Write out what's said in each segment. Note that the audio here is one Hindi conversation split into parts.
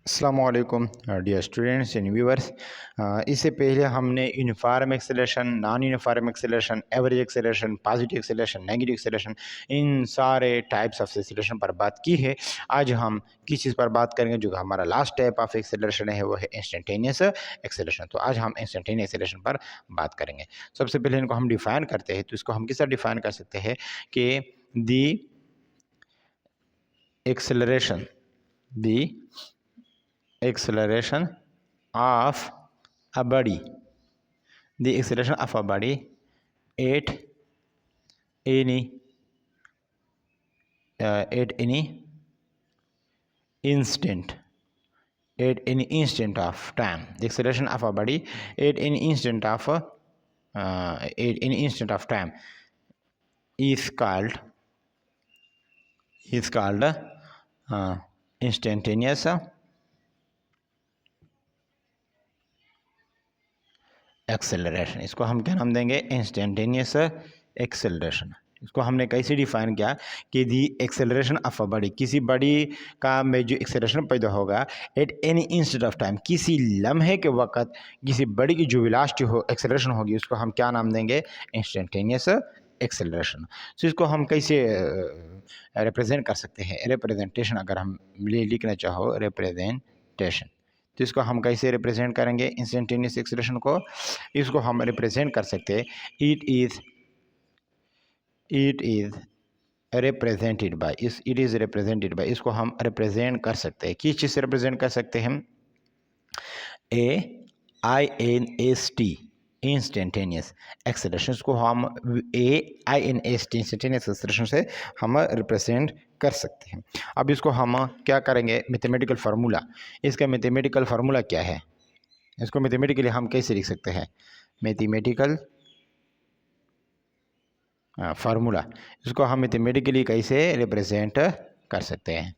अस्सलामुअलैकुम डियर स्टूडेंट्स एंड व्यूअर्स। इससे पहले हमने uniform acceleration, non uniform acceleration, average acceleration, positive acceleration, negative acceleration, इन सारे टाइप्स ऑफ एक्सेलरेशन पर बात की है। आज हम किस चीज़ पर बात करेंगे? जो हमारा लास्ट टाइप ऑफ एक्सेलरेशन है वो है इंस्टेंटेनियस एक्सेलरेशन। तो आज हम इंस्टेंटेनियस एक्सेलरेशन पर बात करेंगे। सबसे पहले इनको हम डिफाइन करते हैं। तो इसको हम किस तरह डिफाइन कर सकते हैं कि दी acceleration acceleration of a body the acceleration of a body at any instant of time. The acceleration of a body at any instant of time is called instantaneous acceleration. इसको हम क्या नाम देंगे? Instantaneous acceleration. इसको हमने कैसे डिफाइन किया कि दी एक्सेलरेशन ऑफ अ बॉडी, किसी बॉडी का में जो एक्सेलरेशन पैदा होगा at any instant of time, किसी लम्हे के वक्त किसी बॉडी की जो वेलोसिटी हो, एक्सेलरेशन होगी, उसको हम क्या नाम देंगे? Instantaneous acceleration. तो इसको हम कैसे रिप्रेजेंट कर सकते हैं? रिप्रेजेंटेशन अगर हम लिखना चाहो, रिप्रेजेंटेशन, तो इसको हम कैसे रिप्रेजेंट करेंगे इंस्टेंटेनियस एक्सेलरेशन को? इसको हम रिप्रेजेंट कर सकते हैं, it is represented by, it is represented by, इसको हम रिप्रेजेंट कर सकते हैं। किस चीज़ से रिप्रेजेंट कर सकते हैं? AINST इंस्टेंटेनियस एक्सेलरेशन को हम AINST इंस्टेंटेनियस एक्सेलरेशन से हम रिप्रेजेंट कर सकते हैं। अब इसको हम क्या करेंगे? मैथमेटिकल फार्मूला, इसका मैथमेटिकल फार्मूला क्या है? इसको मैथमेटिकली हम कैसे लिख सकते हैं? मैथमेटिकल फार्मूला, इसको हम मैथमेटिकली कैसे रिप्रेजेंट कर सकते हैं?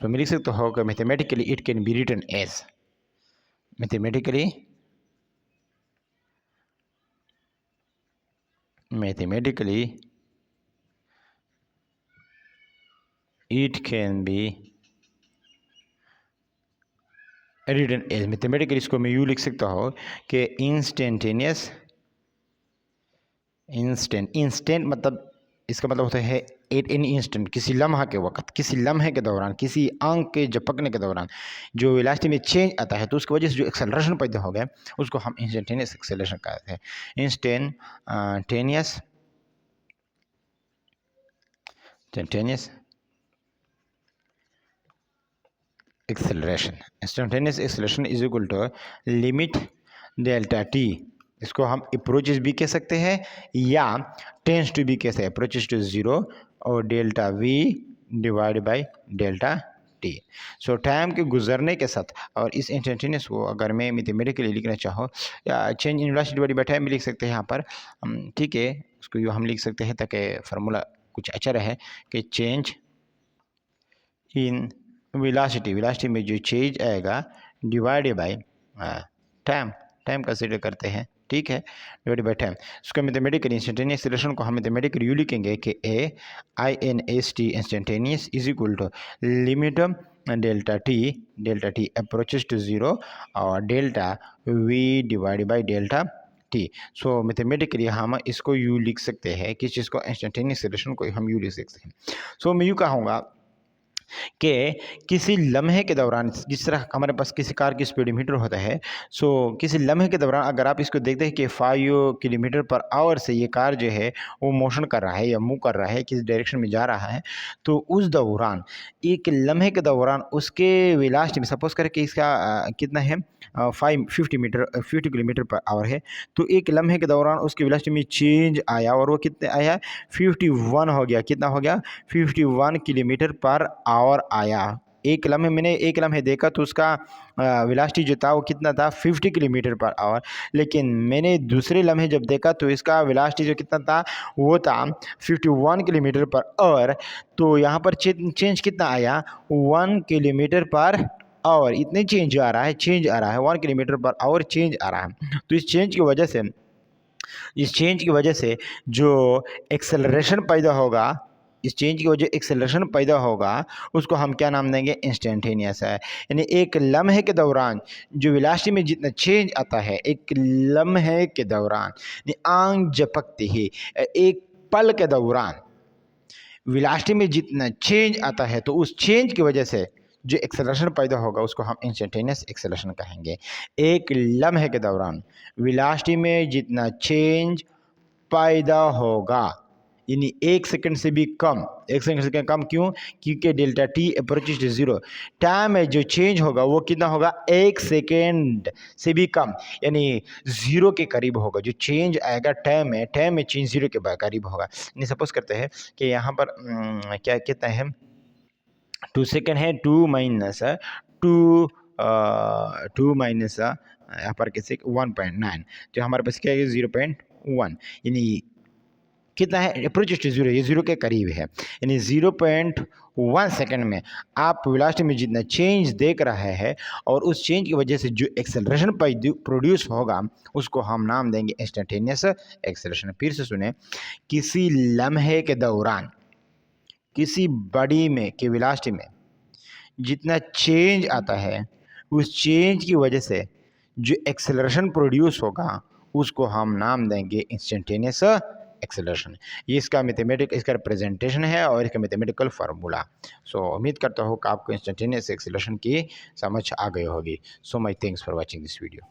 तो मैं लिख सकता हूँ कि mathematically it can be written as, mathematically it can be written as, mathematically इसको मैं यूँ लिख सकता हूँ कि इंस्टेंटेनियस, इंस्टेंट मतलब इसका मतलब होता है एट एनी इंस्टेंट, किसी लम्हा के वक्त, किसी लम्हे के दौरान, किसी आंख के झपकने के दौरान जो वेलोसिटी में चेंज आता है, तो उसकी वजह से जो एक्सेलरेशन पैदा हो गया उसको हम इंस्टेंटेनियस एक्सेलरेशन कहते हैं। Instantaneous acceleration, instantaneous acceleration is equal to limit delta T, इसको हम अप्रोचेस भी कह सकते हैं या टेंस टू भी कह सकते हैं, अप्रोचेस टू जीरो और delta v divide by delta t. So time के गुजरने के साथ, और इस इंस्टेंटेनियस को अगर मैं मैथमेटिकली लिखना चाहो या change in velocity divide by time भी लिख सकते हैं यहाँ पर, ठीक है, उसको यूँ हम लिख सकते हैं ताकि फार्मूला कुछ अच्छा रहे कि चेंज इन वेलोसिटी में जो चेंज आएगा डिवाइड बाय टाइम कंसिडर करते हैं, ठीक है, डिवाइड बाय टाइम। उसका मैथमेटिकली इंस्टेंटेनियस एक्सेलरेशन को हम मैथमेटिकली यूँ लिखेंगे कि AINST instantaneous is equal to limit delta T approaches to zero और delta v divide by delta t. So mathematically हम इसको यूँ लिख सकते हैं, किस चीज़ को? इंस्टेंटेनियस एक्सेलरेशन को हम यूँ लिख सकते हैं। सो मैं यूँ कहूँगा कि किसी लम्हे के दौरान, जिस तरह हमारे पास किसी कार की स्पीडोमीटर होता है, सो किसी लम्हे के दौरान अगर आप इसको देखते हैं कि 5 किलोमीटर पर आवर से ये कार जो है वो मोशन कर रहा है या मूव कर रहा है, किसी डायरेक्शन में जा रहा है, तो उस दौरान एक लम्हे के दौरान उसके वेलोसिटी में, सपोज करें कि इसका कितना है 50 किलोमीटर पर आवर है, तो एक लम्हे के दौरान उसकी वेलोसिटी में चेंज आया और वो कितने आया? 51 हो गया। कितना हो गया? 51 किलोमीटर पर आवर आया। एक लम्हे, मैंने एक लम्हे देखा तो उसका वेलोसिटी जो था वो कितना था? 50 किलोमीटर पर आवर। लेकिन मैंने दूसरे लम्हे जब देखा तो इसका वेलोसिटी जो कितना था वो था 51 किलोमीटर पर आवर। तो यहाँ पर चेंज कितना आया? 1 किलोमीटर पर आवर। इतने चेंज आ रहा है 1 किलोमीटर पर आवर चेंज आ रहा है। तो इस चेंज की वजह से जो एक्सेलरेशन पैदा होगा इस चेंज की वजह एक्सेलरेशन पैदा होगा उसको हम क्या नाम देंगे, इंस्टेंटेनियस है। यानी एक लम्हे के दौरान जो वेलोसिटी में जितना चेंज आता है, एक लम्हे के दौरान आंग झपकते ही एक पल के दौरान वेलोसिटी में जितना चेंज आता है तो उस चेंज की वजह से जो एक्सेलरेशन पैदा होगा उसको हम इंस्टेंटेनियस एक्सेलरेशन कहेंगे। एक लम्हे के दौरान वेलोसिटी में जितना चेंज पैदा होगा, यानी 1 सेकंड से भी कम, 1 सेकंड से कम क्यों, क्योंकि delta T approaches to zero, time में जो चेंज होगा वो कितना होगा, 1 सेकंड से भी कम, यानी जीरो के करीब होगा। जो चेंज आएगा टाइम में चेंज जीरो के करीब होगा। यानी सपोज करते हैं कि यहाँ पर क्या कितना है, 2 सेकंड है, 2 माइनस यहाँ पर कैसे 1.9, तो हमारे पास क्या है 0.1, यानी कितना है, अप्रोच टू जीरो, ये जीरो के करीब है। यानी 0.1 सेकंड में आप वेलोसिटी में जितना चेंज देख रहे हैं और उस चेंज की वजह से जो एक्सेलरेशन प्रोड्यूस होगा उसको हम नाम देंगे इंस्टेंटेनियस एक्सेलरेशन। फिर से सुने, किसी लम्हे के दौरान किसी बॉडी में के वेलोसिटी में जितना चेंज आता है उस चेंज की वजह से जो एक्सेलरेशन प्रोड्यूस होगा उसको हम नाम देंगे इंस्टेंटेनियस एक्सेलरेशन। ये इसका मैथमेटिक, इसका रिप्रेजेंटेशन है और इसका मैथमेटिकल फार्मूला। सो उम्मीद करता हूँ कि आपको इंस्टेंटेनियस एक्सेलरेशन की समझ आ गई होगी। So my thanks for watching this video.